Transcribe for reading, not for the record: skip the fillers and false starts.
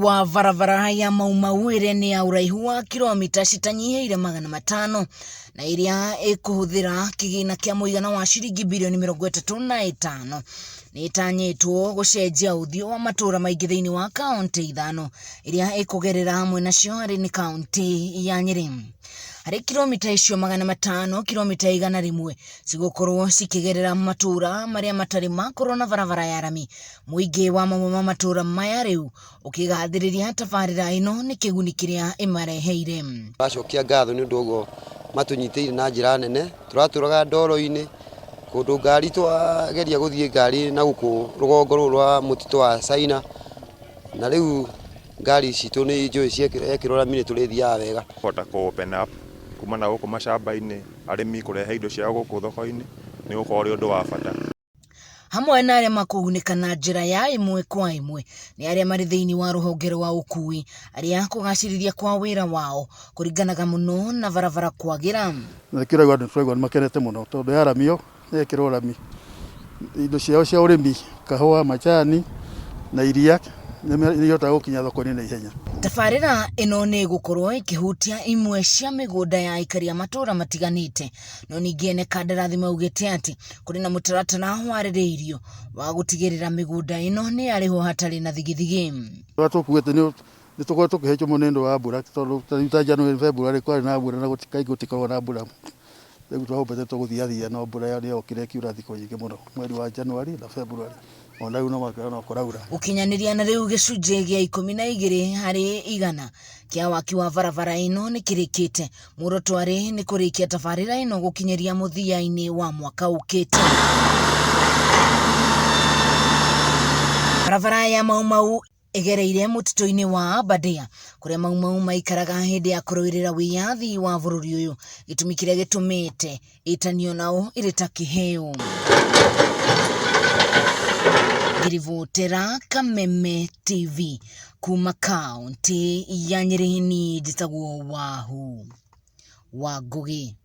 wa barabara ya Mau Mau iria ni ya uraihu wa kilomita citanyihiire 500 na iria ikuhuthira kigina kia muigana wa ciringi bilioni 35 ni itanyitwo gucenjia uthio wa matura maingi thiini wa kaunti ithano iria ikugerera hamwe nacio ari ni kaunti ya Nyeri. Hari kilomita icio 500 kilomita 100 cigukorwo cikigerera matura maria matari makorwo na barabara ya rami. Muingi wa matura maya riu ukigathiriria tabarira ino ni kiguni kiria imareheire. Bacokia ngatho ni undu uguo matunyiteire na njira nene, turaturaga ndoro-ini kundu ngari twageria guthie ngari na guku rugongo rwa mutito wa China, na riu ngari citu ni njui ciekirwo rami ni turithia wega kota ko open up kumana guku mashamba-ini arimi kurehe indo cia guku thoko-ini ni gukorwo undu wa bata. Hamwe na aria makugunika na njira ya imwe kwa imwe ni aria mari thiini wa ruhonge rwa ukui aria kugaciriria kwa wira wao kuringanaga muno na barabara kwagira. Nakira gwa twegwa makenete muno tondu ya ramio ekirwo rami indo ciao cia urimi kahua majani na iria ni yota gukinya thoko-ini na ihenya. Tabarira ino ni gukorwo ikihutia imwe cia migunda ya aikari a matura matiganite, no ningi ene kandarathi maugite ati kuri na mutaratara waririirio wa gutigirira migunda ino ni ariho hatari na thigithigi. Tukuite ni tukorwo tukihecho munendo wa mbura tondu ta January February kwari na mbura na gutikorwo na mbura. Riu twahopete tuguthiathia no mbura ya yokire kiura thiko nyingi muno mweri wa January na February. Ona uno makana koraura Ukinyaniria na riu gicunje gia 12 hari igana kia waki wa barabara ino ni kirikite. Muoroto ari ni kurikia tabarira ino gukinyeria muthia-ini wa mwaka ukite. Barabara ya Mau Mau igereire mutito-ini wa Aberdare kuria Mau Mau maikaraga hindi ya kuruirira wiyathi wa bururi uyu, gitumi kiria gitumite itanio nao irita kiheo. Girivotera Kameme TV kuma kaunti ya Nyeri, ni njitagwo Wahu wa Ngugi.